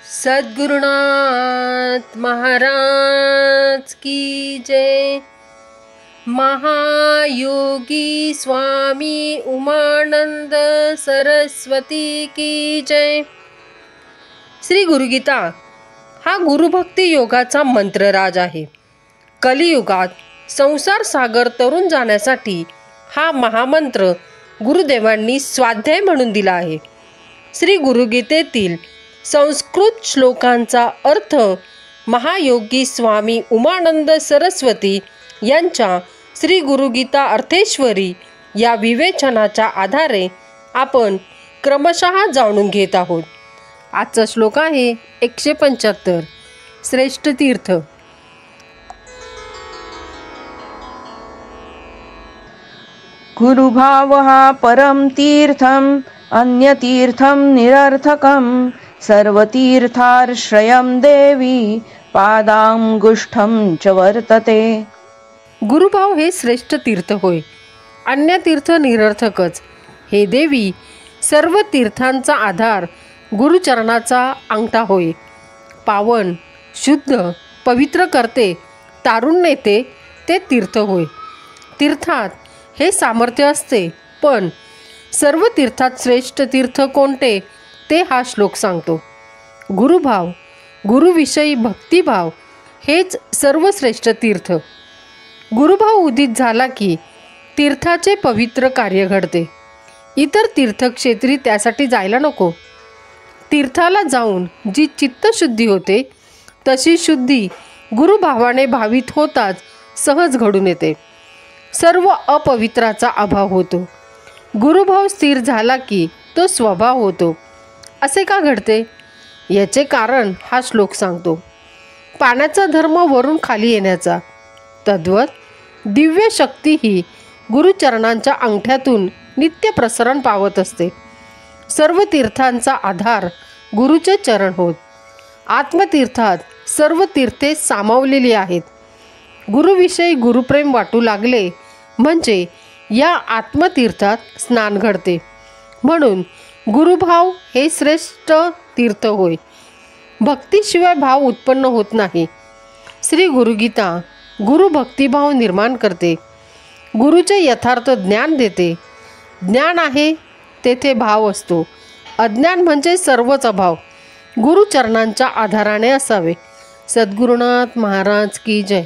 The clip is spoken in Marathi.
सद्गुरुनाथ महाराज की जय। महायोगी स्वामी उमानंद सरस्वती की जय। श्री गुरुगीता हा गुरुभक्ती योगाचा मंत्रराज आहे। कलियुगात संसार सागर तरुण जाण्यासाठी हा महामंत्र गुरुदेवांनी स्वाध्याय म्हणून दिला आहे। श्री गुरुगीतेतील संस्कृत श्लोकांचा अर्थ महायोगी स्वामी उमानंद सरस्वती यांच्या श्री गुरुगीता अर्थेश्वरी या विवेचनाच्या आधारे आपण क्रमशः जाणून घेत आहोत। आजचा श्लोक आहे 175 श्रेष्ठ तीर्थ। गुरुभावः परं तीर्थम् अन्यतीर्थं निरर्थकं सर्वतीर्थाश्रयं देवी पादांगुष्ठं च वर्तते। गुरुभाव हे श्रेष्ठ तीर्थ होय, अन्य तीर्थ निरर्थकच। हे देवी सर्व तीर्थांचा आधार गुरुचरणाचा अंगठा होय। पावन शुद्ध पवित्र करते तारुण्य नेते ते तीर्थ होय। तीर्थात हे सामर्थ्य असते, पण सर्व तीर्थात श्रेष्ठ तीर्थ कोणते ते हा श्लोक सांगतो। गुरुभाव गुरुविषयी भक्तिभाव हेच सर्वश्रेष्ठ तीर्थ। गुरुभाव उदित झाला की तीर्थाचे पवित्र कार्य घडते। इतर तीर्थक्षेत्री त्यासाठी जायला नको। तीर्थाला जाऊन जी चित्तशुद्धी होते तशी शुद्धी गुरुभावाने भावित होताच सहज घडून येते। सर्व अपवित्राचा अभाव होतो। गुरुभाव स्थिर झाला की तो स्वभाव होतो। असे का घडते याचे कारण हा श्लोक सांगतो। पाण्याचा धर्म वरून खाली येण्याचा, तद्वत दिव्य शक्ती ही गुरुचरणांच्या अंगठ्यातून नित्य प्रसरण पावत असते। सर्व तीर्थांचा आधार गुरुचे चरण होत। आत्मतीर्थात सर्व तीर्थे सामावलेली आहेत। गुरुविषयी गुरुप्रेम वाटू लागले म्हणजे या आत्मतीर्थात स्नान घडते। म्हणून गुरुभाव हे श्रेष्ठ तीर्थ होय। भक्तीशिवाय भाव उत्पन्न होत नाही। श्री गुरुगीता गुरु भक्तिभाव निर्माण करते, गुरुचे यथार्थ ज्ञान देते। ज्ञान आहे तेथे भाव असतो, अज्ञान म्हणजे सर्वच अभाव गुरुचरणांच्या आधाराने असावे। सद्गुरुनाथ महाराज की जय।